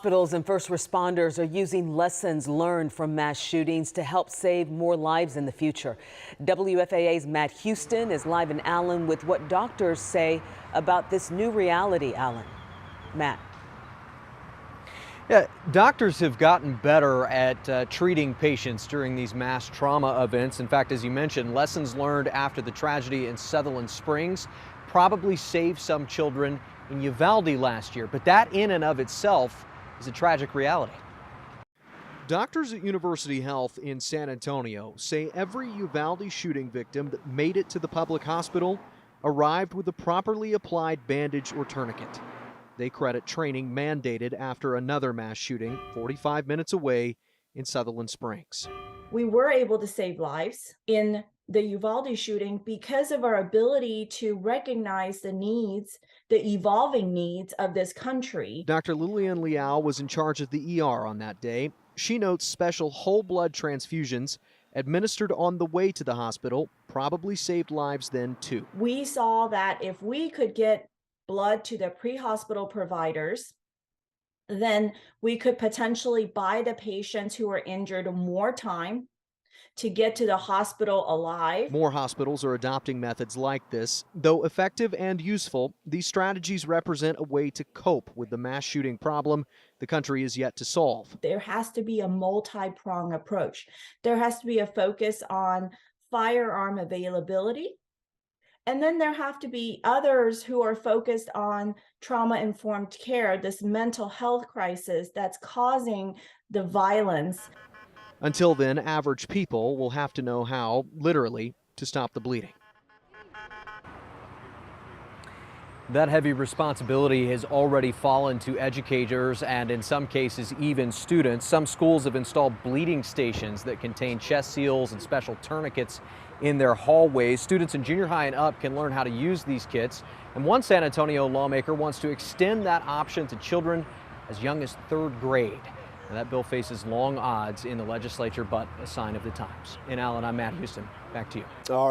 Hospitals and first responders are using lessons learned from mass shootings to help save more lives in the future. WFAA's Matt Houston is live in Allen with what doctors say about this new reality. Allen. Matt. Yeah, doctors have gotten better at treating patients during these mass trauma events. In fact, as you mentioned, lessons learned after the tragedy in Sutherland Springs probably saved some children in Uvalde last year. But that in and of itself is a tragic reality. Doctors at University Health in San Antonio say every Uvalde shooting victim that made it to the public hospital arrived with a properly applied bandage or tourniquet. They credit training mandated after another mass shooting 45 minutes away in Sutherland Springs. We were able to save lives in the Uvalde shooting because of our ability to recognize the needs, the evolving needs of this country. Dr. Lillian Liao was in charge of the ER on that day. She notes special whole blood transfusions administered on the way to the hospital probably saved lives then too. We saw that if we could get blood to the pre-hospital providers, then we could potentially buy the patients who are injured more time to get to the hospital alive. More hospitals are adopting methods like this. Though effective and useful, these strategies represent a way to cope with the mass shooting problem the country is yet to solve. There has to be a multi-pronged approach. There has to be a focus on firearm availability. And then there have to be others who are focused on trauma-informed care, this mental health crisis that's causing the violence. Until then, average people will have to know how, literally, to stop the bleeding. That heavy responsibility has already fallen to educators and in some cases even students. Some schools have installed bleeding stations that contain chest seals and special tourniquets in their hallways. Students in junior high and up can learn how to use these kits. And one San Antonio lawmaker wants to extend that option to children as young as third grade. And that bill faces long odds in the legislature, but a sign of the times. In Allen, I'm Matt Houston. Back to you. All right.